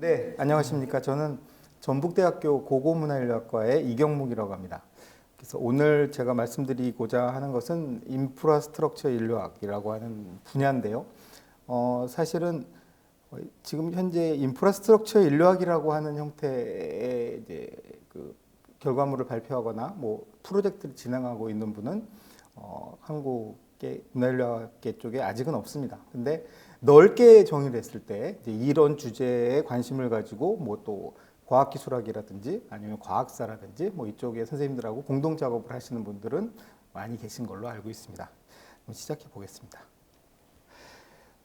네, 안녕하십니까. 저는 전북대학교 고고문화인류학과의 이경묵이라고 합니다. 그래서 오늘 제가 말씀드리고자 하는 것은 인프라스트럭처 인류학이라고 하는 분야인데요. 사실은 지금 현재 인프라스트럭처 인류학이라고 하는 형태의 이제 그 결과물을 발표하거나 뭐 프로젝트를 진행하고 있는 분은 한국의 문화인류학계 쪽에 아직은 없습니다. 근데 넓게 정의를 했을 때 이제 이런 주제에 관심을 가지고 뭐 또 과학기술학이라든지 아니면 과학사라든지 뭐 이쪽에 선생님들하고 공동 작업을 하시는 분들은 많이 계신 걸로 알고 있습니다. 그럼 시작해 보겠습니다.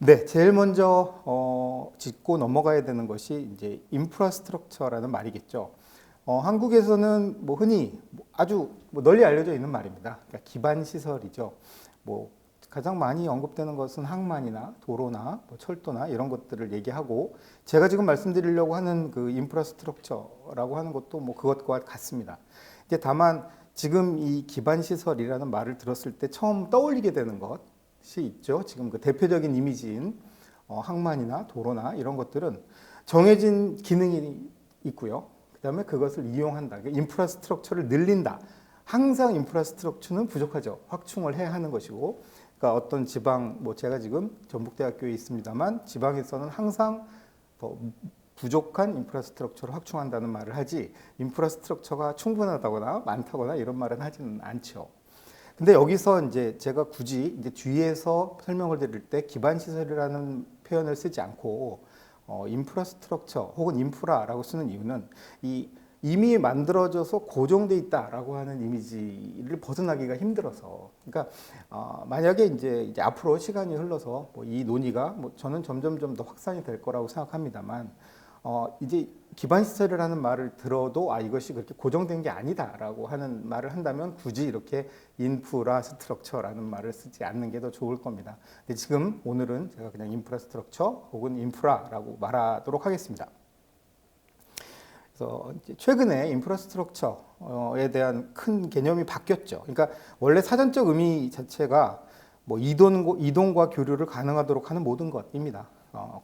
네, 제일 먼저 짚고 넘어가야 되는 것이 이제 인프라스트럭처라는 말이겠죠. 한국에서는 뭐 흔히 아주 널리 알려져 있는 말입니다. 그러니까 기반 시설이죠. 뭐 가장 많이 언급되는 것은 항만이나 도로나 뭐 철도나 이런 것들을 얘기하고, 제가 지금 말씀드리려고 하는 그 인프라스트럭처라고 하는 것도 뭐 그것과 같습니다. 이제 다만 지금 이 기반 시설이라는 말을 들었을 때 처음 떠올리게 되는 것이 있죠. 지금 그 대표적인 이미지인 항만이나 도로나 이런 것들은 정해진 기능이 있고요. 그다음에 그것을 이용한다. 인프라스트럭처를 늘린다. 항상 인프라스트럭처는 부족하죠. 확충을 해야 하는 것이고, 그러니까 어떤 지방, 뭐 제가 지금 전북대학교에 있습니다만 지방에서는 항상 부족한 인프라스트럭처를 확충한다는 말을 하지, 인프라스트럭처가 충분하다거나 많다거나 이런 말은 하지는 않죠. 근데 여기서 이제 제가 굳이 이제 뒤에서 설명을 드릴 때 기반 시설이라는 표현을 쓰지 않고 인프라스트럭처 혹은 인프라라고 쓰는 이유는 이미 만들어져서 고정돼 있다라고 하는 이미지를 벗어나기가 힘들어서. 그러니까 만약에 이제 앞으로 시간이 흘러서 뭐 이 논의가 뭐 저는 점점 더 확산이 될 거라고 생각합니다만, 이제 기반 시설이라는 말을 들어도 이것이 그렇게 고정된 게 아니다라고 하는 말을 한다면 굳이 이렇게 인프라스트럭처라는 말을 쓰지 않는 게 더 좋을 겁니다. 근데 지금 오늘은 제가 그냥 인프라스트럭처 혹은 인프라라고 말하도록 하겠습니다. 그래서 최근에 인프라스트럭처에 대한 큰 개념이 바뀌었죠. 그러니까 원래 사전적 의미 자체가 뭐 이동과 교류를 가능하도록 하는 모든 것입니다.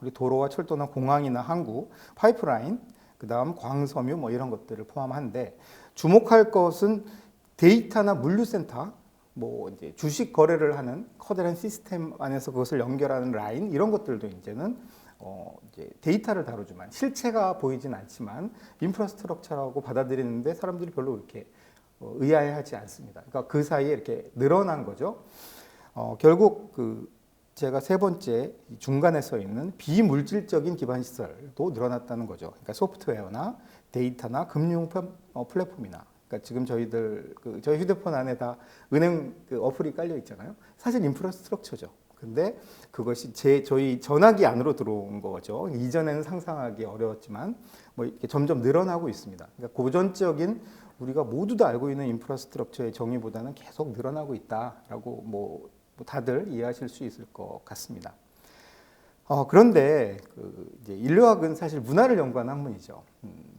그리고 도로와 철도나 공항이나 항구, 파이프라인, 그다음 광섬유 뭐 이런 것들을 포함한데, 주목할 것은 데이터나 물류센터, 뭐 이제 주식 거래를 하는 커다란 시스템 안에서 그것을 연결하는 라인, 이런 것들도 이제는 이제 데이터를 다루지만 실체가 보이진 않지만 인프라스트럭처라고 받아들이는데 사람들이 별로 그렇게 의아해하지 않습니다. 그러니까 그 사이에 이렇게 늘어난 거죠. 결국 제가 세 번째 중간에 써 있는 비물질적인 기반 시설도 늘어났다는 거죠. 그러니까 소프트웨어나 데이터나 금융 플랫폼이나, 그러니까 지금 저희 휴대폰 안에 다 은행 어플이 깔려 있잖아요. 사실 인프라스트럭처죠. 근데 그것이 저희 전화기 안으로 들어온 거죠. 이전에는 상상하기 어려웠지만 뭐 이렇게 점점 늘어나고 있습니다. 그러니까 고전적인 우리가 모두 다 알고 있는 인프라스트럭처의 정의보다는 계속 늘어나고 있다라고 뭐 다들 이해하실 수 있을 것 같습니다. 그런데 이제 인류학은 사실 문화를 연구하는 학문이죠.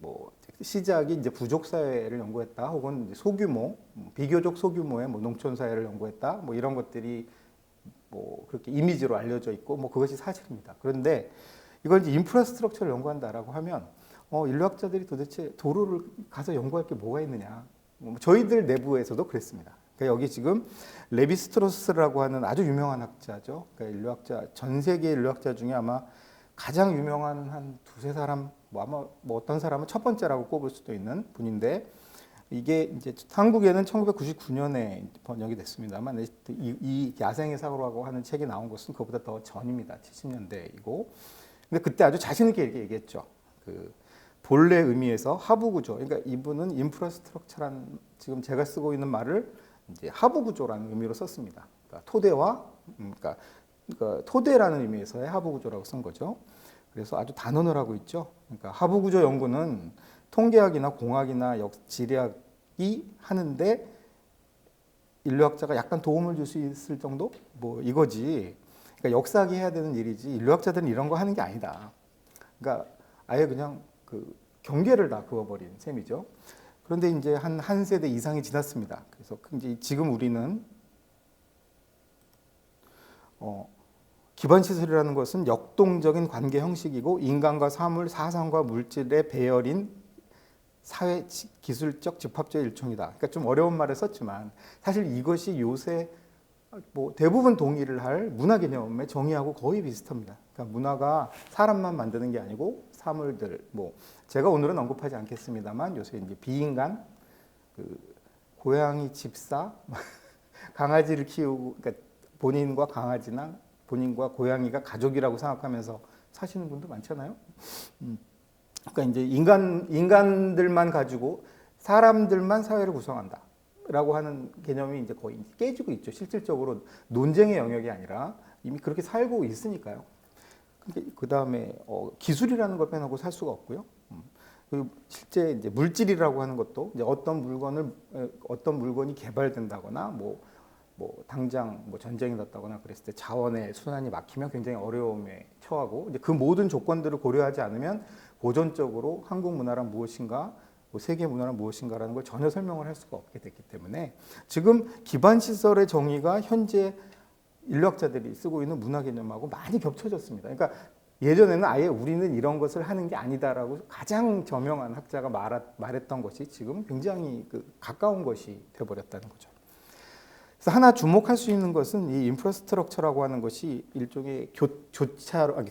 뭐 시작이 이제 부족 사회를 연구했다, 혹은 이제 소규모, 비교적 소규모의 뭐 농촌 사회를 연구했다, 뭐 이런 것들이 뭐 그렇게 이미지로 알려져 있고 뭐 그것이 사실입니다. 그런데 이걸 이제 인프라스트럭처를 연구한다라고 하면 인류학자들이 도대체 도로를 가서 연구할 게 뭐가 있느냐? 저희들 내부에서도 그랬습니다. 그러니까 여기 지금 레비스트로스라고 하는 아주 유명한 학자죠. 그러니까 인류학자, 전 세계 인류학자 중에 아마 가장 유명한 한 두세 사람, 뭐 아마 뭐 어떤 사람은 첫 번째라고 꼽을 수도 있는 분인데, 이게 이제 한국에는 1999년에 번역이 됐습니다만 이 야생의 사고라고 하는 책이 나온 것은 그보다 더 전입니다. 70년대이고. 근데 그때 아주 자신 있게 이렇게 얘기했죠. 본래 의미에서 하부 구조. 그러니까 이분은 인프라스트럭처란, 지금 제가 쓰고 있는 말을 이제 하부 구조라는 의미로 썼습니다. 그러니까 토대와 그러니까 토대라는 의미에서의 하부 구조라고 쓴 거죠. 그래서 아주 단언을 하고 있죠. 그러니까 하부 구조 연구는 통계학이나 공학이나 지리학이 하는데 인류학자가 약간 도움을 줄 수 있을 정도? 뭐 이거지. 그러니까 역사학이 해야 되는 일이지 인류학자들은 이런 거 하는 게 아니다. 그러니까 아예 그냥 경계를 다 그어버린 셈이죠. 그런데 이제 한 세대 이상이 지났습니다. 그래서 이제 지금 우리는 기반 시설이라는 것은 역동적인 관계 형식이고 인간과 사물, 사상과 물질의 배열인 사회 기술적 집합적 일종이다. 그러니까 좀 어려운 말을 썼지만 사실 이것이 요새 뭐 대부분 동의를 할 문화 개념의 정의하고 거의 비슷합니다. 그러니까 문화가 사람만 만드는 게 아니고 사물들, 뭐 제가 오늘은 언급하지 않겠습니다만 요새 이제 비인간, 그 고양이 집사, 강아지를 키우고, 그러니까 본인과 강아지나 본인과 고양이가 가족이라고 생각하면서 사시는 분도 많잖아요. 그러니까 이제 인간들만 가지고 사람들만 사회를 구성한다라고 하는 개념이 이제 거의 깨지고 있죠. 실질적으로 논쟁의 영역이 아니라 이미 그렇게 살고 있으니까요. 그 다음에 기술이라는 걸 빼놓고 살 수가 없고요. 그리고 실제 이제 물질이라고 하는 것도 이제 어떤 물건이 개발된다거나 뭐 당장 뭐 전쟁이 났다거나 그랬을 때 자원의 순환이 막히면 굉장히 어려움에 처하고 이제 그 모든 조건들을 고려하지 않으면 고전적으로 한국 문화란 무엇인가, 뭐 세계 문화란 무엇인가라는 걸 전혀 설명을 할 수가 없게 됐기 때문에 지금 기반 시설의 정의가 현재 인류학자들이 쓰고 있는 문화 개념하고 많이 겹쳐졌습니다. 그러니까 예전에는 아예 우리는 이런 것을 하는 게 아니다라고 가장 저명한 학자가 말했던 것이 지금 굉장히 가까운 것이 되어버렸다는 거죠. 그래서 하나 주목할 수 있는 것은 이 인프라스트럭처라고 하는 것이 일종의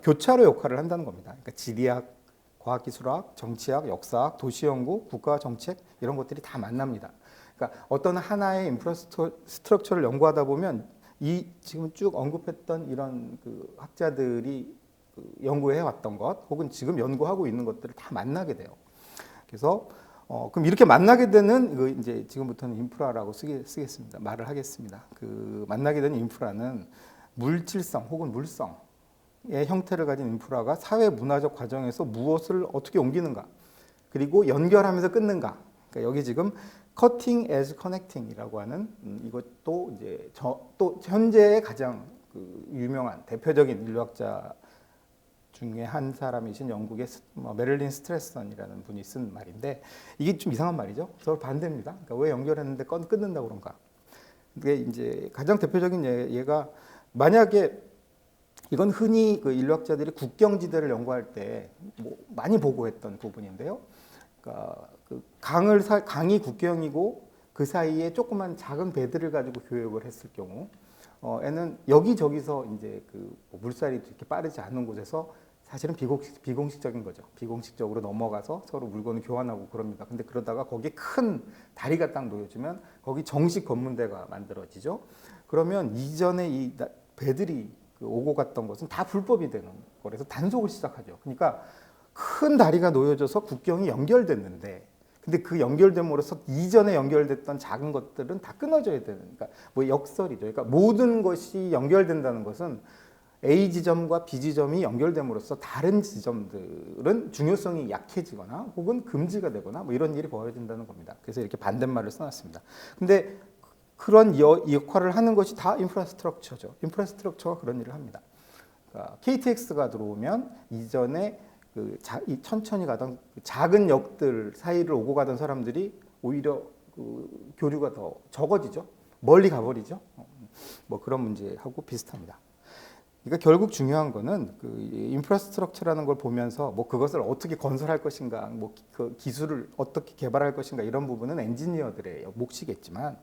교차로 역할을 한다는 겁니다. 그러니까 지리학, 과학기술학, 정치학, 역사학, 도시연구, 국가정책 이런 것들이 다 만납니다. 그러니까 어떤 하나의 인프라스트럭처를 연구하다 보면 이 지금 쭉 언급했던 이런 학자들이 연구해 왔던 것 혹은 지금 연구하고 있는 것들을 다 만나게 돼요. 그래서 그럼 이렇게 만나게 되는 이제 지금부터는 인프라라고 쓰겠습니다. 말을 하겠습니다. 만나게 되는 인프라는 물질성 혹은 물성의 형태를 가진 인프라가 사회 문화적 과정에서 무엇을 어떻게 옮기는가, 그리고 연결하면서 끊는가. 그러니까 여기 지금 커팅 에즈 커넥팅이라고 하는 이것도 이제 또 현재의 가장 유명한 대표적인 인류학자 중에 한 사람이신 영국의 메릴린 스트레선이라는 분이 쓴 말인데 이게 좀 이상한 말이죠. 서로 반대입니다. 그러니까 왜 연결했는데 끊는다고 그런가? 이게 이제 가장 대표적인 예가 만약에 이건 흔히 인류학자들이 국경지대를 연구할 때 뭐 많이 보고했던 부분인데요. 그러니까 강이 국경이고 그 사이에 조그만 작은 배들을 가지고 교역을 했을 경우 에는 여기저기서 이제 물살이 이렇게 빠르지 않은 곳에서 사실은 비공식적인 거죠. 비공식적으로 넘어가서 서로 물건을 교환하고 그럽니다. 근데 그러다가 거기에 큰 다리가 딱 놓여지면 거기 정식 검문대가 만들어지죠. 그러면 이전에 이 배들이 오고 갔던 것은 다 불법이 되는 거라서 단속을 시작하죠. 그러니까 큰 다리가 놓여져서 국경이 연결됐는데 근데 그 연결됨으로써 이전에 연결됐던 작은 것들은 다 끊어져야 되는, 그러니까 뭐 역설이죠. 그러니까 모든 것이 연결된다는 것은 A 지점과 B 지점이 연결됨으로써 다른 지점들은 중요성이 약해지거나 혹은 금지가 되거나 뭐 이런 일이 벌어진다는 겁니다. 그래서 이렇게 반대말을 써놨습니다. 근데 그런 역할을 하는 것이 다 인프라스트럭처죠. 인프라스트럭처가 그런 일을 합니다. 그러니까 KTX가 들어오면 이전에 천천히 가던 작은 역들 사이를 오고 가던 사람들이 오히려 교류가 더 적어지죠. 멀리 가버리죠. 뭐 그런 문제하고 비슷합니다. 그러니까 결국 중요한 거는 인프라스트럭처라는 걸 보면서 뭐 그것을 어떻게 건설할 것인가, 뭐 그 기술을 어떻게 개발할 것인가 이런 부분은 엔지니어들의 몫이겠지만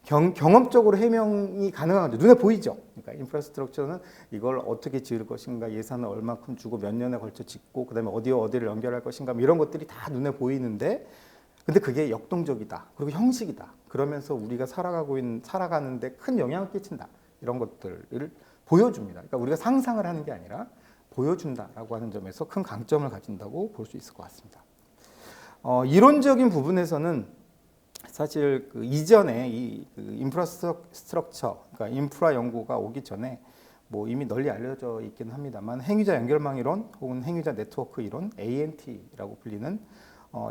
경험적으로 해명이 가능하죠. 눈에 보이죠. 그러니까 인프라스트럭처는 이걸 어떻게 지을 것인가, 예산을 얼마큼 주고 몇 년에 걸쳐 짓고 그다음에 어디와 어디를 연결할 것인가 이런 것들이 다 눈에 보이는데 근데 그게 역동적이다. 그리고 형식이다. 그러면서 우리가 살아가는데 큰 영향을 끼친다. 이런 것들을 보여줍니다. 그러니까 우리가 상상을 하는 게 아니라 보여준다라고 하는 점에서 큰 강점을 가진다고 볼 수 있을 것 같습니다. 이론적인 부분에서는 사실 이전에 이 인프라스트럭처, 그러니까 인프라 연구가 오기 전에 뭐 이미 널리 알려져 있긴 합니다만 행위자 연결망 이론 혹은 행위자 네트워크 이론 (ANT라고 불리는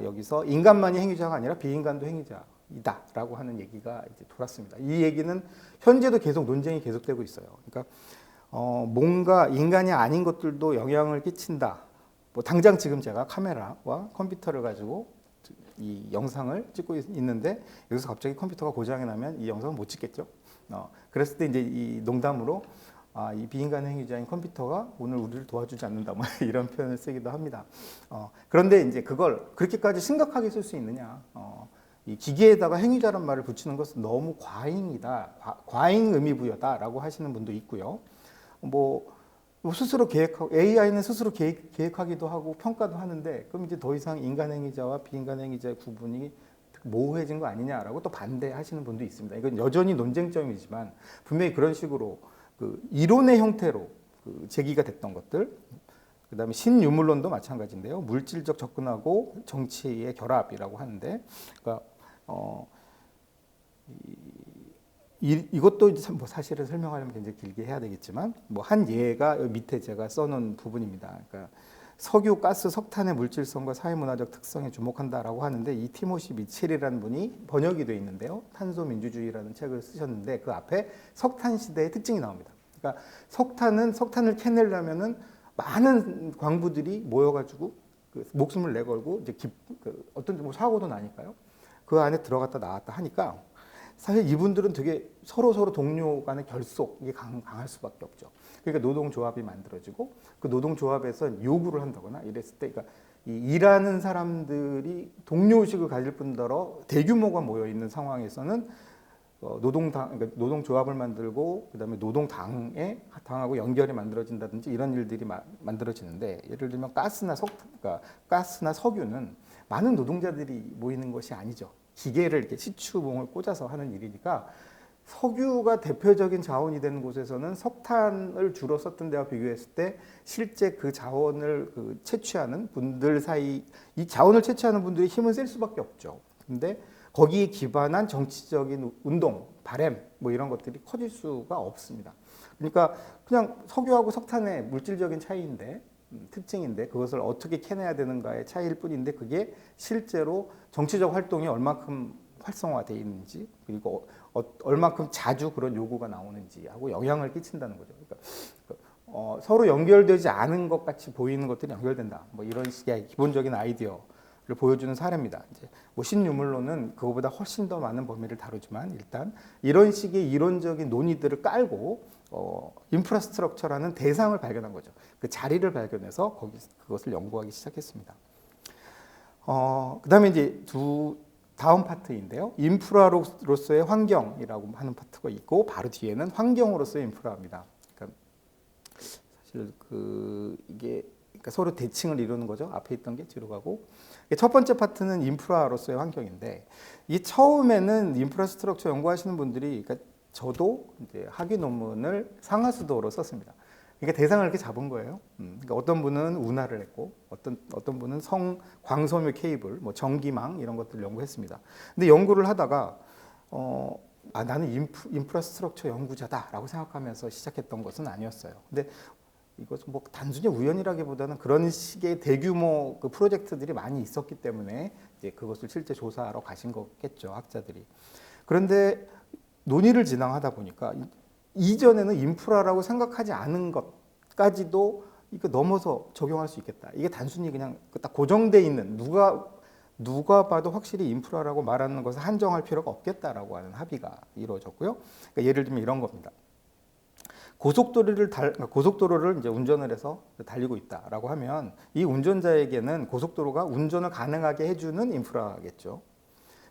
여기서 인간만이 행위자가 아니라 비인간도 행위자이다라고 하는 얘기가 이제 돌았습니다. 이 얘기는 현재도 계속 논쟁이 계속되고 있어요. 그러니까 뭔가 인간이 아닌 것들도 영향을 끼친다. 뭐 당장 지금 제가 카메라와 컴퓨터를 가지고 이 영상을 찍고 있는데 여기서 갑자기 컴퓨터가 고장이 나면 이 영상을 못 찍겠죠. 그랬을 때 이제 이 농담으로 이 비인간의 행위자인 컴퓨터가 오늘 우리를 도와주지 않는다, 뭐 이런 표현을 쓰기도 합니다. 그런데 이제 그걸 그렇게까지 심각하게 쓸 수 있느냐? 이 기계에다가 행위자란 말을 붙이는 것은 너무 과잉이다, 과잉 의미 부여다라고 하시는 분도 있고요. 뭐 스스로 계획하고 AI는 스스로 계획하기도 하고 평가도 하는데 그럼 이제 더 이상 인간 행위자와 비인간 행위자의 구분이 모호해진 거 아니냐라고 또 반대하시는 분도 있습니다. 이건 여전히 논쟁점이지만 분명히 그런 식으로 그 이론의 형태로 그 제기가 됐던 것들, 그다음에 신유물론도 마찬가지인데요. 물질적 접근하고 정치의 결합이라고 하는데, 그러니까 이것도 뭐 사실은 설명하려면 굉장히 길게 해야 되겠지만 뭐 한 예가 밑에 제가 써놓은 부분입니다. 그러니까 석유, 가스, 석탄의 물질성과 사회문화적 특성에 주목한다라고 하는데 이 티모시 미첼이라는 분이 번역이 돼 있는데요. 탄소 민주주의라는 책을 쓰셨는데 그 앞에 석탄 시대의 특징이 나옵니다. 그러니까 석탄을 캐내려면은 많은 광부들이 모여가지고 그 목숨을 내걸고 이제 어떤 뭐 사고도 나니까요. 그 안에 들어갔다 나왔다 하니까 사실 이분들은 되게 서로 동료 간의 결속이 강할 수밖에 없죠. 그러니까 노동조합이 만들어지고 그 노동조합에서 요구를 한다거나 이랬을 때, 그러니까 이 일하는 사람들이 동료의식을 가질 뿐더러 대규모가 모여 있는 상황에서는 그러니까 노동조합을 만들고 그다음에 당하고 연결이 만들어진다든지 이런 일들이 만들어지는데, 예를 들면 그러니까 가스나 석유는 많은 노동자들이 모이는 것이 아니죠. 기계를 이렇게 시추봉을 꽂아서 하는 일이니까 석유가 대표적인 자원이 되는 곳에서는 석탄을 주로 썼던 데와 비교했을 때 실제 그 자원을 채취하는 분들 사이, 이 자원을 채취하는 분들이 힘을 쓸 수밖에 없죠. 근데 거기에 기반한 정치적인 운동, 바램 뭐 이런 것들이 커질 수가 없습니다. 그러니까 그냥 석유하고 석탄의 물질적인 차이인데, 특징인데 그것을 어떻게 캐내야 되는가의 차이일 뿐인데 그게 실제로 정치적 활동이 얼마큼 활성화되어 있는지, 그리고 얼마큼 자주 그런 요구가 나오는지 하고 영향을 끼친다는 거죠. 그러니까 서로 연결되지 않은 것 같이 보이는 것들이 연결된다, 뭐 이런 식의 기본적인 아이디어를 보여주는 사례입니다. 이제 뭐 신유물론은 그거보다 훨씬 더 많은 범위를 다루지만 일단 이런 식의 이론적인 논의들을 깔고 인프라스트럭처라는 대상을 발견한 거죠. 그 자리를 발견해서 그것을 연구하기 시작했습니다. 그다음에 이제 다음 파트인데요. 인프라로서의 환경이라고 하는 파트가 있고 바로 뒤에는 환경으로서의 인프라입니다. 그러니까 사실 이게 그러니까 서로 대칭을 이루는 거죠. 앞에 있던 게 뒤로 가고. 첫 번째 파트는 인프라로서의 환경인데, 이 처음에는 인프라스트럭처 연구하시는 분들이, 그러니까 저도 이제 학위 논문을 상하수도로 썼습니다. 그러니까 대상을 이렇게 잡은 거예요. 그러니까 어떤 분은 운하를 했고, 어떤 분은 광섬유 케이블, 뭐 전기망 이런 것들을 연구했습니다. 근데 연구를 하다가 나는 인프라스트럭처 연구자다라고 생각하면서 시작했던 것은 아니었어요. 근데 이것은 뭐 단순히 우연이라기보다는 그런 식의 대규모 그 프로젝트들이 많이 있었기 때문에 이제 그것을 실제 조사하러 가신 거겠죠, 학자들이. 그런데 논의를 진행하다 보니까 이전에는 인프라라고 생각하지 않은 것까지도 이거 넘어서 적용할 수 있겠다. 이게 단순히 그냥 딱 고정돼 있는, 누가 봐도 확실히 인프라라고 말하는 것을 한정할 필요가 없겠다라고 하는 합의가 이루어졌고요. 그러니까 예를 들면 이런 겁니다. 고속도로를 이제 운전을 해서 달리고 있다라고 하면 이 운전자에게는 고속도로가 운전을 가능하게 해주는 인프라겠죠.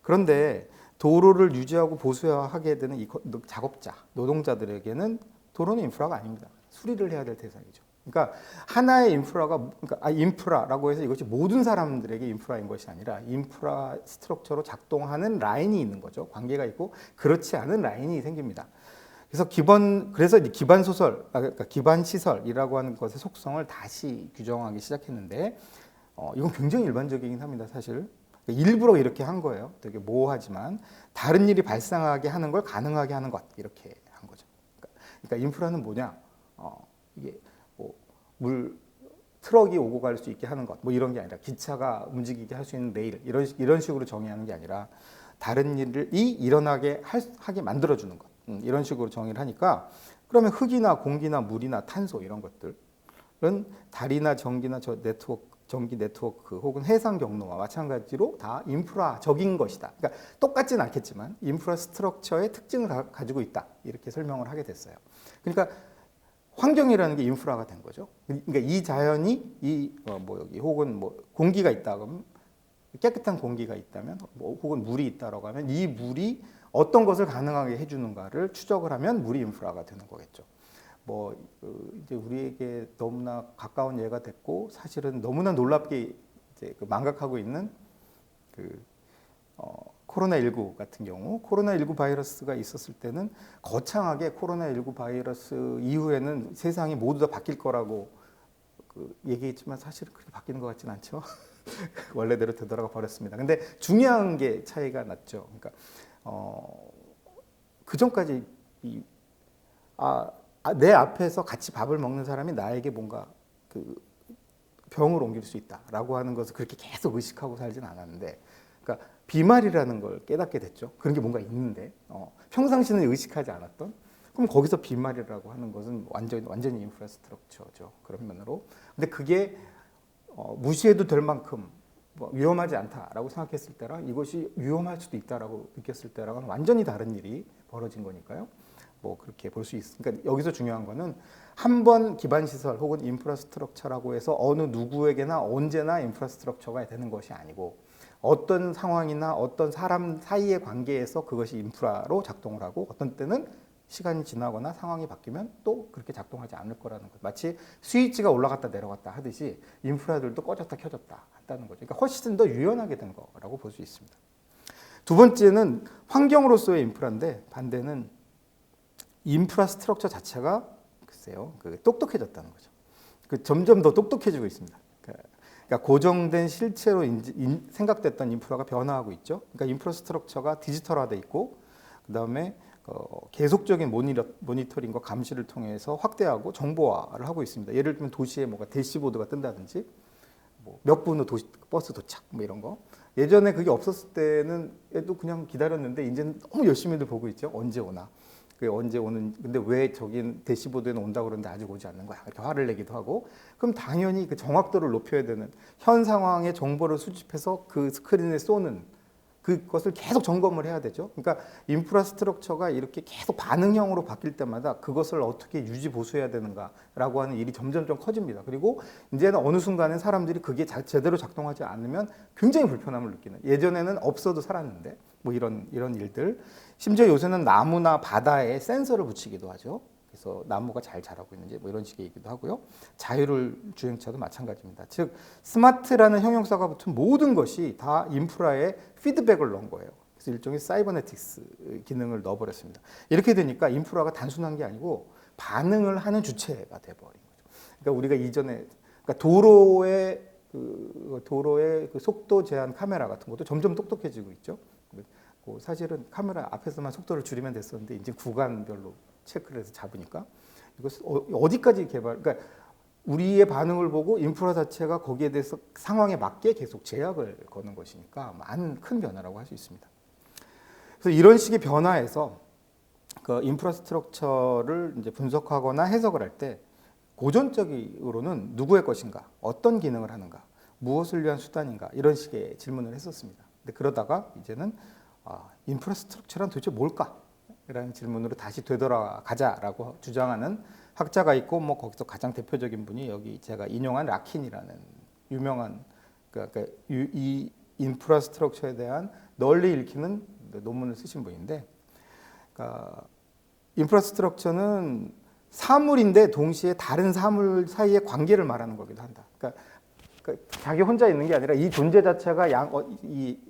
그런데 도로를 유지하고 보수하게 되는 이 작업자, 노동자들에게는 도로는 인프라가 아닙니다. 수리를 해야 될 대상이죠. 그러니까 하나의 인프라라고 해서 이것이 모든 사람들에게 인프라인 것이 아니라 인프라스트럭처로 작동하는 라인이 있는 거죠. 관계가 있고 그렇지 않은 라인이 생깁니다. 그래서 기반 시설이라고 하는 것의 속성을 다시 규정하기 시작했는데, 이건 굉장히 일반적이긴 합니다, 사실. 일부러 이렇게 한 거예요. 되게 모호하지만 다른 일이 발생하게 하는 걸 가능하게 하는 것, 이렇게 한 거죠. 그러니까 인프라는 뭐냐? 이게 뭐 트럭이 오고 갈 수 있게 하는 것, 뭐 이런 게 아니라 기차가 움직이게 할 수 있는 레일, 이런 식으로 정의하는 게 아니라 다른 일이 일어나게 하게 만들어주는 것, 이런 식으로 정의를 하니까, 그러면 흙이나 공기나 물이나 탄소 이런 것들은 달이나 전기 네트워크 혹은 해상 경로와 마찬가지로 다 인프라적인 것이다. 그러니까 똑같진 않겠지만 인프라스트럭처의 특징을 가지고 있다. 이렇게 설명을 하게 됐어요. 그러니까 환경이라는 게 인프라가 된 거죠. 그러니까 이 자연이 여기 혹은 뭐 공기가 있다 그러면 깨끗한 공기가 있다면 혹은 물이 있다라고 하면 이 물이 어떤 것을 가능하게 해주는가를 추적을 하면 물이 인프라가 되는 거겠죠. 이제 우리에게 너무나 가까운 예가 됐고 사실은 너무나 놀랍게 이제 망각하고 있는 코로나19 같은 경우 코로나19 바이러스가 있었을 때는 거창하게 코로나19 바이러스 이후에는 세상이 모두 다 바뀔 거라고 얘기했지만 사실은 그렇게 바뀌는 것 같지는 않죠. 원래대로 되돌아가 버렸습니다. 근데 중요한 게 차이가 났죠. 그러니까 그 전까지 내 앞에서 같이 밥을 먹는 사람이 나에게 뭔가 병을 옮길 수 있다라고 하는 것을 그렇게 계속 의식하고 살진 않았는데, 그러니까 비말이라는 걸 깨닫게 됐죠. 그런 게 뭔가 있는데 평상시는 의식하지 않았던. 그럼 거기서 비말이라고 하는 것은 완전히 인프라스트럭처죠. 그런 면으로. 근데 그게 무시해도 될 만큼 위험하지 않다라고 생각했을 때랑 이것이 위험할 수도 있다라고 느꼈을 때랑은 완전히 다른 일이 벌어진 거니까요. 그렇게 볼 수 있습니다. 그러니까 여기서 중요한 거는 한 번 기반시설 혹은 인프라스트럭처라고 해서 어느 누구에게나 언제나 인프라스트럭처가 되는 것이 아니고 어떤 상황이나 어떤 사람 사이의 관계에서 그것이 인프라로 작동을 하고 어떤 때는 시간이 지나거나 상황이 바뀌면 또 그렇게 작동하지 않을 거라는 것. 마치 스위치가 올라갔다 내려갔다 하듯이 인프라들도 꺼졌다 켜졌다 한다는 거죠. 그러니까 훨씬 더 유연하게 된 거라고 볼 수 있습니다. 두 번째는 환경으로서의 인프라인데 반대는 인프라스트럭처 자체가 글쎄요, 똑똑해졌다는 거죠. 점점 더 똑똑해지고 있습니다. 그러니까 고정된 실체로 생각됐던 인프라가 변화하고 있죠. 그러니까 인프라스트럭처가 디지털화돼 있고 그다음에 계속적인 모니터링과 감시를 통해서 확대하고 정보화를 하고 있습니다. 예를 들면 도시에 뭐가 대시보드가 뜬다든지 몇 분 후 버스 도착 이런 거. 예전에 그게 없었을 때는 또 그냥 기다렸는데 이제는 너무 열심히들 보고 있죠. 언제 오나. 그게 언제 오는, 근데 왜 저긴 대시보드에는 온다고 그러는데 아직 오지 않는 거야. 이렇게 화를 내기도 하고. 그럼 당연히 그 정확도를 높여야 되는 현 상황의 정보를 수집해서 그 스크린에 쏘는 그것을 계속 점검을 해야 되죠. 그러니까 인프라스트럭처가 이렇게 계속 반응형으로 바뀔 때마다 그것을 어떻게 유지 보수해야 되는가라고 하는 일이 점점 좀 커집니다. 그리고 이제는 어느 순간에 사람들이 그게 제대로 작동하지 않으면 굉장히 불편함을 느끼는. 예전에는 없어도 살았는데 이런 일들. 심지어 요새는 나무나 바다에 센서를 붙이기도 하죠. 그래서 나무가 잘 자라고 있는지 이런 식의 얘기도 하고요. 자율 주행차도 마찬가지입니다. 즉 스마트라는 형용사가 붙은 모든 것이 다 인프라에 피드백을 넣은 거예요. 그래서 일종의 사이버네틱스 기능을 넣어버렸습니다. 이렇게 되니까 인프라가 단순한 게 아니고 반응을 하는 주체가 돼버린 거죠. 그러니까 우리가 이전에 도로의 그 속도 제한 카메라 같은 것도 점점 똑똑해지고 있죠. 사실은 카메라 앞에서만 속도를 줄이면 됐었는데 이제 구간별로 체크를 해서 잡으니까 이것을 어디까지 그러니까 우리의 반응을 보고 인프라 자체가 거기에 대해서 상황에 맞게 계속 제약을 거는 것이니까 많은 큰 변화라고 할 수 있습니다. 그래서 이런 식의 변화에서 그 인프라스트럭처를 이제 분석하거나 해석을 할 때 고전적으로는 누구의 것인가, 어떤 기능을 하는가, 무엇을 위한 수단인가 이런 식의 질문을 했었습니다. 근데 그러다가 이제는 인프라스트럭처란 도대체 뭘까? 라는 질문으로 다시 되돌아가자라고 주장하는 학자가 있고 거기서 가장 대표적인 분이 여기 제가 인용한 라킨이라는 유명한 이 인프라스트럭처에 대한 널리 읽히는 논문을 쓰신 분인데, 그러니까 인프라스트럭처는 사물인데 동시에 다른 사물 사이의 관계를 말하는 거기도 한다. 그러니까 자기 혼자 있는 게 아니라 이 존재 자체가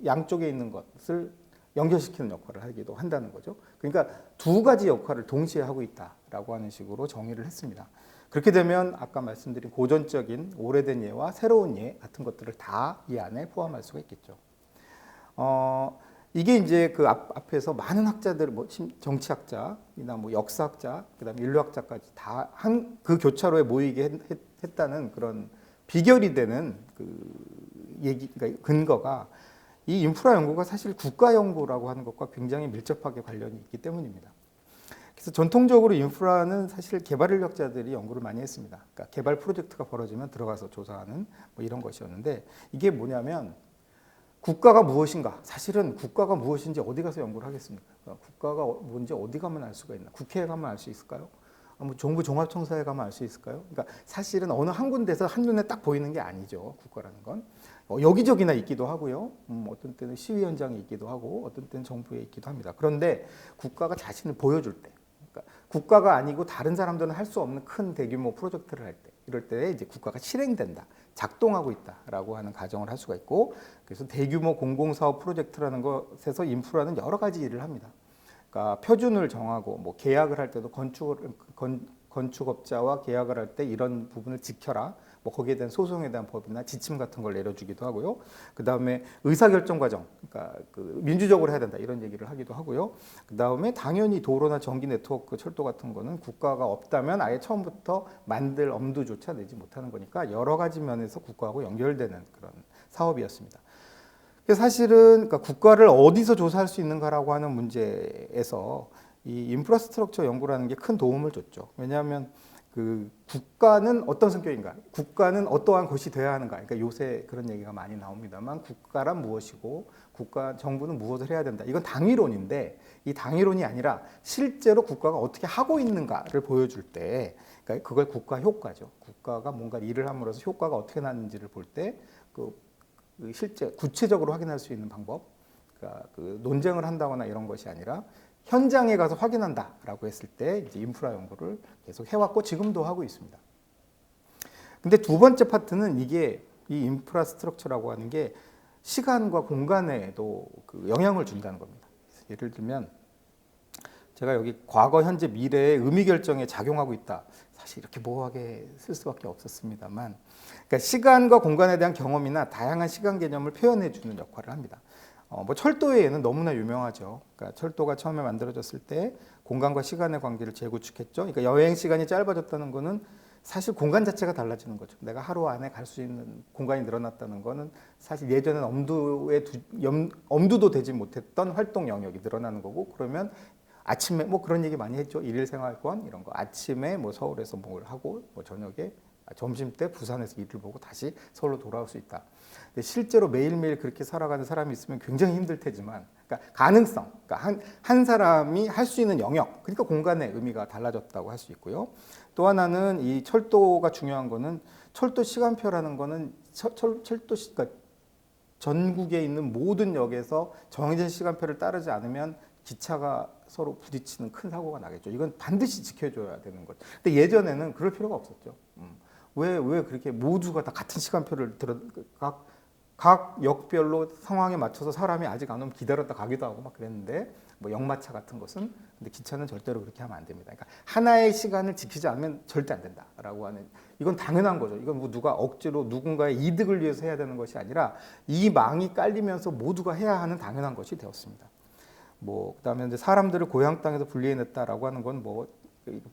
양쪽에 있는 것을 연결시키는 역할을 하기도 한다는 거죠. 그러니까 두 가지 역할을 동시에 하고 있다라고 하는 식으로 정의를 했습니다. 그렇게 되면 아까 말씀드린 고전적인 오래된 예와 새로운 예 같은 것들을 다 이 안에 포함할 수가 있겠죠. 이게 이제 그 앞에서 많은 학자들, 정치학자이나 역사학자, 그다음에 인류학자까지 다 그 교차로에 모이게 했다는 그런 비결이 되는 그러니까 근거가 이 인프라 연구가 사실 국가 연구라고 하는 것과 굉장히 밀접하게 관련이 있기 때문입니다. 그래서 전통적으로 인프라는 사실 개발 인력자들이 연구를 많이 했습니다. 그러니까 개발 프로젝트가 벌어지면 들어가서 조사하는 이런 것이었는데, 이게 뭐냐면 국가가 무엇인가, 사실은 국가가 무엇인지 어디 가서 연구를 하겠습니까? 국가가 뭔지 어디 가면 알 수가 있나? 국회에 가면 알 수 있을까요? 뭐 정부 종합청사에 가면 알 수 있을까요? 그러니까 사실은 어느 한 군데서 한눈에 딱 보이는 게 아니죠. 국가라는 건. 여기저기나 있기도 하고요. 어떤 때는 시위 현장에 있기도 하고 어떤 때는 정부에 있기도 합니다. 그런데 국가가 자신을 보여줄 때, 그러니까 국가가 아니고 다른 사람들은 할 수 없는 큰 대규모 프로젝트를 할 때, 이럴 때 이제 국가가 실행된다, 작동하고 있다라고 하는 가정을 할 수가 있고, 그래서 대규모 공공사업 프로젝트라는 것에서 인프라는 여러 가지 일을 합니다. 그러니까 표준을 정하고 뭐 계약을 할 때도 건축업자와 계약을 할 때 이런 부분을 지켜라. 뭐 거기에 대한 소송에 대한 법이나 지침 같은 걸 내려주기도 하고요. 그 다음에 의사결정 과정, 그러니까 그 민주적으로 해야 된다 이런 얘기를 하기도 하고요. 그 다음에 당연히 도로나 전기 네트워크, 철도 같은 거는 국가가 없다면 아예 처음부터 만들 엄두조차 내지 못하는 거니까 여러 가지 면에서 국가하고 연결되는 그런 사업이었습니다. 사실은 그러니까 국가를 어디서 조사할 수 있는가라고 하는 문제에서 이 인프라스트럭처 연구라는 게 큰 도움을 줬죠. 왜냐하면 그 국가는 어떤 성격인가, 국가는 어떠한 것이 되어야 하는가. 그러니까 요새 그런 얘기가 많이 나옵니다만 국가란 무엇이고 정부는 무엇을 해야 된다. 이건 당위론인데 이 당위론이 아니라 실제로 국가가 어떻게 하고 있는가를 보여줄 때, 그러니까 그걸 국가 효과죠. 국가가 뭔가 일을 함으로써 효과가 어떻게 나는지를 볼 때 그 실제 구체적으로 확인할 수 있는 방법, 그러니까 그 논쟁을 한다거나 이런 것이 아니라 현장에 가서 확인한다라고 했을 때 이제 인프라 연구를 계속 해왔고 지금도 하고 있습니다. 근데 두 번째 파트는 이게 이 인프라스트럭처라고 하는 게 시간과 공간에도 그 영향을 준다는 겁니다. 예를 들면 제가 여기 과거, 현재, 미래의 의미 결정에 작용하고 있다. 사실 이렇게 모호하게 쓸 수밖에 없었습니다만, 그러니까 시간과 공간에 대한 경험이나 다양한 시간 개념을 표현해 주는 역할을 합니다. 뭐 철도의 예는 너무나 유명하죠. 그러니까 철도가 처음에 만들어졌을 때 공간과 시간의 관계를 재구축했죠. 그러니까 여행 시간이 짧아졌다는 거는 사실 공간 자체가 달라지는 거죠. 내가 하루 안에 갈 수 있는 공간이 늘어났다는 거는 사실 예전엔 엄두도 되지 못했던 활동 영역이 늘어나는 거고, 그러면 아침에 뭐 그런 얘기 많이 했죠. 일일 생활권 이런 거. 아침에 뭐 서울에서 뭘 하고 뭐 저녁에 점심 때 부산에서 일을 보고 다시 서울로 돌아올 수 있다. 근데 실제로 매일매일 그렇게 살아가는 사람이 있으면 굉장히 힘들 테지만, 그러니까 가능성, 그러니까 한 사람이 할 수 있는 영역, 그러니까 공간의 의미가 달라졌다고 할 수 있고요. 또 하나는 이 철도가 중요한 거는 철도 시간표라는 거는 그러니까 전국에 있는 모든 역에서 정해진 시간표를 따르지 않으면 기차가 서로 부딪히는 큰 사고가 나겠죠. 이건 반드시 지켜줘야 되는 거죠. 근데 예전에는 그럴 필요가 없었죠. 왜 그렇게 모두가 다 같은 시간표를 각 역별로 상황에 맞춰서 사람이 아직 안 오면 기다렸다 가기도 하고 막 그랬는데, 뭐 역마차 같은 것은, 근데 기차는 절대로 그렇게 하면 안 됩니다. 그러니까 하나의 시간을 지키지 않으면 절대 안 된다라고 하는, 이건 당연한 거죠. 이건 뭐 누가 억지로 누군가의 이득을 위해서 해야 되는 것이 아니라 이 망이 깔리면서 모두가 해야 하는 당연한 것이 되었습니다. 뭐 그다음에 이제 사람들을 고향 땅에서 분리해냈다라고 하는 건 뭐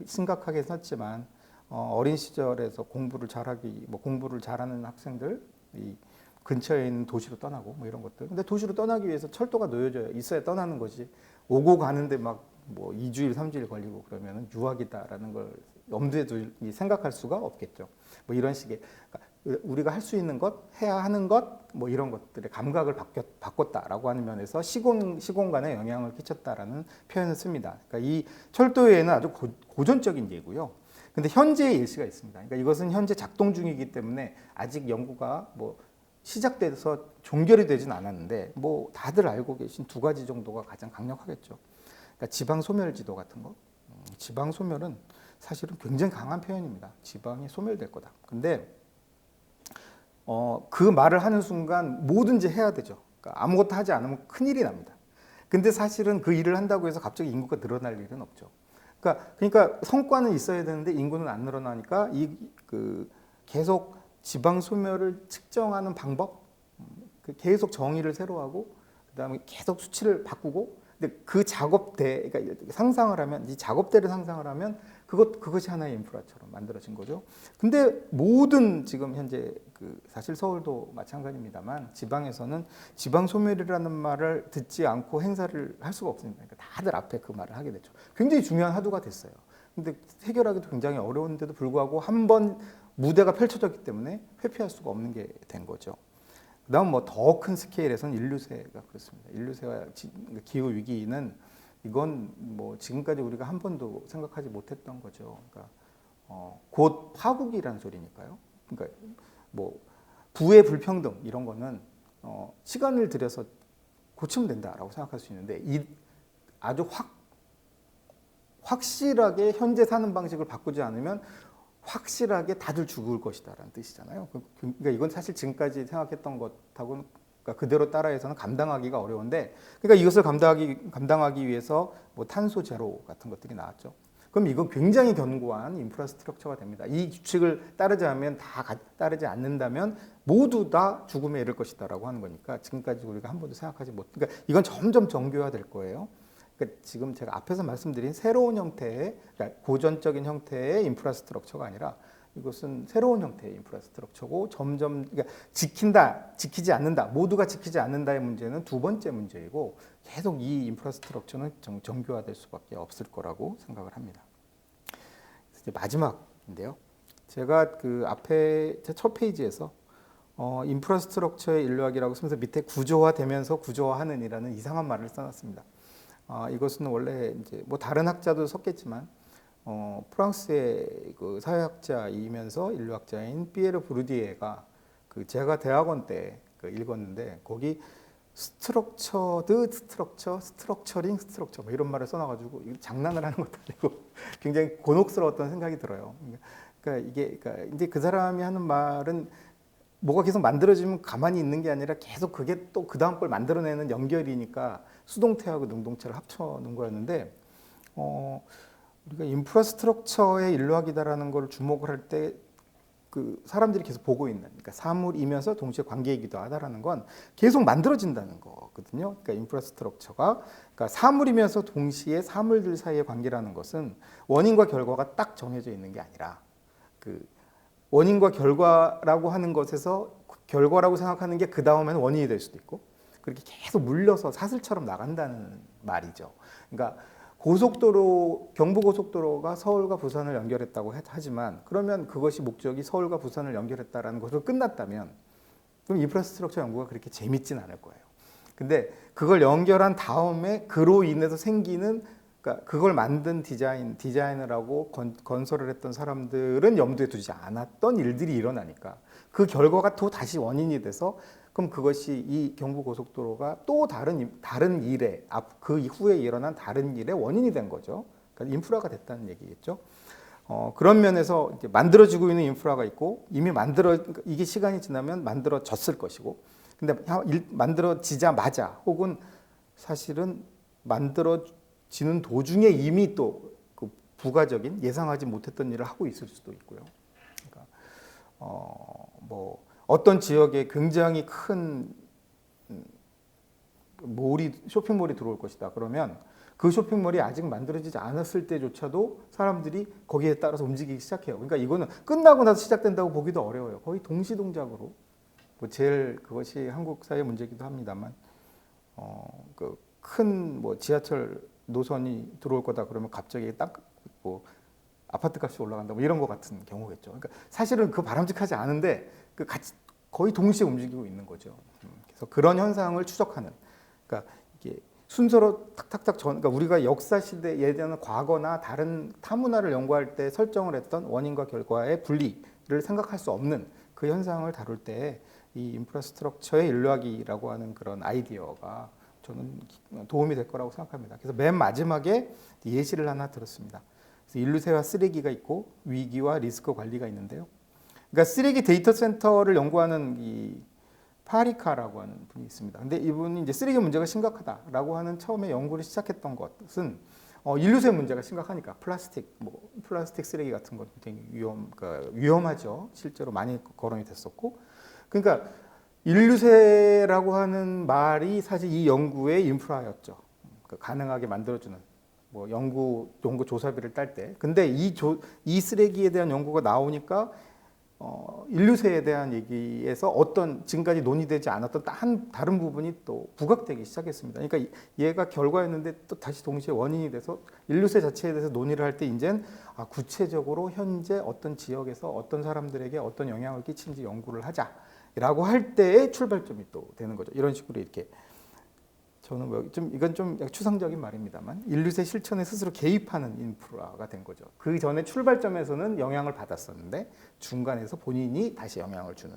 심각하게 썼지만, 어린 시절에서 공부를 잘하는 학생들 이 근처에 있는 도시로 떠나고 뭐 이런 것들. 근데 도시로 떠나기 위해서 철도가 놓여져 있어야 떠나는 것이, 오고 가는데 막 뭐 2주일 3주일 걸리고 그러면 유학이다라는 걸 염두에 생각할 수가 없겠죠. 뭐 이런 식의, 그러니까 우리가 할 수 있는 것, 해야 하는 것, 뭐 이런 것들의 감각을 바꿨다라고 하는 면에서 시공간에 영향을 끼쳤다라는 표현을 씁니다. 그러니까 이 철도예는 아주 고전적인 예고요. 근데 현재의 예시가 있습니다. 그러니까 이것은 현재 작동 중이기 때문에 아직 연구가 뭐 시작돼서 종결이 되진 않았는데, 뭐 다들 알고 계신 두 가지 정도가 가장 강력하겠죠. 그러니까 지방 소멸지도 같은 거. 지방 소멸은 사실은 굉장히 강한 표현입니다. 지방이 소멸될 거다. 근데 그 말을 하는 순간 뭐든지 해야 되죠. 그러니까 아무것도 하지 않으면 큰일이 납니다. 근데 사실은 그 일을 한다고 해서 갑자기 인구가 늘어날 일은 없죠. 그러니까 성과는 있어야 되는데 인구는 안 늘어나니까 계속 지방 소멸을 측정하는 방법, 계속 정의를 새로 하고, 그다음에 계속 수치를 바꾸고, 근데 그 작업대, 그러니까 상상을 하면, 이 작업대를 상상을 하면 그것이 하나의 인프라처럼 만들어진 거죠. 근데 모든 지금 현재 사실 서울도 마찬가지입니다만 지방에서는 지방 소멸이라는 말을 듣지 않고 행사를 할 수가 없습니다. 그러니까 다들 앞에 그 말을 하게 됐죠. 굉장히 중요한 화두가 됐어요. 근데 해결하기도 굉장히 어려운데도 불구하고 한 번 무대가 펼쳐졌기 때문에 회피할 수가 없는 게 된 거죠. 그다음 뭐 더 큰 스케일에서는 인류세가 그렇습니다. 인류세와 기후 위기는 이건 뭐 지금까지 우리가 한 번도 생각하지 못했던 거죠. 그러니까 곧 파국이란 소리니까요. 그러니까 뭐 부의 불평등 이런 거는 시간을 들여서 고치면 된다라고 생각할 수 있는데 이 아주 확실하게 현재 사는 방식을 바꾸지 않으면 확실하게 다들 죽을 것이다라는 뜻이잖아요. 그러니까 이건 사실 지금까지 생각했던 것하고는 그러니까 그대로 따라해서는 감당하기가 어려운데, 그러니까 이것을 감당하기 위해서 뭐 탄소 제로 같은 것들이 나왔죠. 그럼 이건 굉장히 견고한 인프라스트럭처가 됩니다. 이 규칙을 따르지 않는다면 모두 다 죽음에 이를 것이다라고 하는 거니까 지금까지 우리가 한 번도 생각하지 못. 그러니까 이건 점점 정교화될 거예요. 그러니까 지금 제가 앞에서 말씀드린 새로운 형태의, 그러니까 고전적인 형태의 인프라스트럭처가 아니라 이것은 새로운 형태의 인프라스트럭처고 점점 그러니까 지키지 않는다, 모두가 지키지 않는다의 문제는 두 번째 문제이고 계속 이 인프라스트럭처는 정교화될 수밖에 없을 거라고 생각을 합니다. 이제 마지막인데요. 제가 그 앞에 제 첫 페이지에서 인프라스트럭처의 인류학이라고 쓰면서 밑에 구조화되면서 구조화하는이라는 이상한 말을 써놨습니다. 이것은 원래 이제 뭐 다른 학자도 썼겠지만 프랑스의 그 사회학자이면서 인류학자인 피에르 부르디에가 그 제가 대학원 때 그 읽었는데 거기 스트럭처링 스트럭처 뭐 이런 말을 써놔가지고 장난을 하는 것도 아니고 굉장히 곤혹스러웠던 생각이 들어요. 그러니까 그러니까 이제 그 사람이 하는 말은 뭐가 계속 만들어지면 가만히 있는 게 아니라 계속 그게 또 그 다음 걸 만들어내는 연결이니까 수동태하고 능동태를 합쳐놓은 거였는데 우리가 인프라스트럭처의 인류학이다라는 걸 주목을 할 때 그 사람들이 계속 보고 있는, 그러니까 사물이면서 동시에 관계이기도 하다라는 건 계속 만들어진다는 거거든요. 그러니까 인프라스트럭처가 그러니까 사물이면서 동시에 사물들 사이의 관계라는 것은 원인과 결과가 딱 정해져 있는 게 아니라 그 원인과 결과라고 하는 것에서 결과라고 생각하는 게 그 다음에는 원인이 될 수도 있고 그렇게 계속 물려서 사슬처럼 나간다는 말이죠. 그러니까 경부고속도로가 서울과 부산을 연결했다고 하지만 그러면 그것이 목적이 서울과 부산을 연결했다라는 것으로 끝났다면 그럼 인프라스트럭처 연구가 그렇게 재밌진 않을 거예요. 근데 그걸 연결한 다음에 그로 인해서 생기는 그러니까 그걸 만든 디자이너라고 건설을 했던 사람들은 염두에 두지 않았던 일들이 일어나니까 그 결과가 또 다시 원인이 돼서 그럼 그것이 이 경부고속도로가 또 다른 일에 그 이후에 일어난 다른 일의 원인이 된 거죠. 그러니까 인프라가 됐다는 얘기겠죠. 그런 면에서 이제 만들어지고 있는 인프라가 있고 이미 이게 시간이 지나면 만들어졌을 것이고, 근데 만들어지자마자 혹은 사실은 만들어지는 도중에 이미 또 그 부가적인 예상하지 못했던 일을 하고 있을 수도 있고요. 그러니까 뭐 어떤 지역에 굉장히 큰 쇼핑몰이 들어올 것이다. 그러면 그 쇼핑몰이 아직 만들어지지 않았을 때조차도 사람들이 거기에 따라서 움직이기 시작해요. 그러니까 이거는 끝나고 나서 시작된다고 보기도 어려워요. 거의 동시동작으로. 뭐 제일 그것이 한국 사회 문제이기도 합니다만, 그 큰 뭐 지하철 노선이 들어올 거다 그러면 갑자기 뭐 아파트 값이 올라간다 뭐 이런 것 같은 경우겠죠. 그러니까 사실은 그 바람직하지 않은데 거의 동시에 움직이고 있는 거죠. 그래서 그런 현상을 추적하는, 그러니까 이게 순서로 탁탁탁 그러니까 우리가 역사 시대에 대한 과거나 다른 타문화를 연구할 때 설정을 했던 원인과 결과의 분리를 생각할 수 없는 그 현상을 다룰 때 이 인프라스트럭처의 인류학이라고 하는 그런 아이디어가 저는 도움이 될 거라고 생각합니다. 그래서 맨 마지막에 예시를 하나 들었습니다. 그래서 인류세와 쓰레기가 있고 위기와 리스크 관리가 있는데요. 그러니까 쓰레기 데이터 센터를 연구하는 이 파리카라고 하는 분이 있습니다. 근데 이분이 이제 쓰레기 문제가 심각하다라고 하는 처음에 연구를 시작했던 것은 인류세 문제가 심각하니까 플라스틱 쓰레기 같은 것 굉장히 위험하죠. 실제로 많이 거론이 됐었고, 그러니까 인류세라고 하는 말이 사실 이 연구의 인프라였죠. 그러니까 가능하게 만들어주는 뭐 연구 조사비를 딸 때. 근데 이 쓰레기에 대한 연구가 나오니까 인류세에 대한 얘기에서 어떤 지금까지 논의되지 않았던 다른 부분이 또 부각되기 시작했습니다. 그러니까 얘가 결과였는데 또 다시 동시에 원인이 돼서 인류세 자체에 대해서 논의를 할 때 이제는 구체적으로 현재 어떤 지역에서 어떤 사람들에게 어떤 영향을 끼친지 연구를 하자라고 할 때의 출발점이 또 되는 거죠. 이런 식으로 이렇게 저는 이건 좀 추상적인 말입니다만 인류의 실천에 스스로 개입하는 인프라가 된 거죠. 그 전에 출발점에서는 영향을 받았었는데 중간에서 본인이 다시 영향을 주는.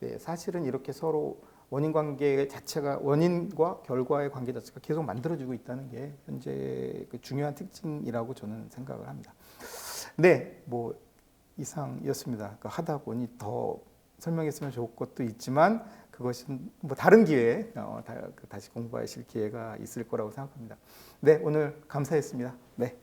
네, 사실은 이렇게 서로 원인 관계 자체가 원인과 결과의 관계 자체가 계속 만들어지고 있다는 게 현재 그 중요한 특징이라고 저는 생각을 합니다. 네, 뭐 이상이었습니다. 그러니까 하다 보니 더 설명했으면 좋을 것도 있지만 그것은 뭐 다른 기회에 다시 공부하실 기회가 있을 거라고 생각합니다. 네, 오늘 감사했습니다. 네.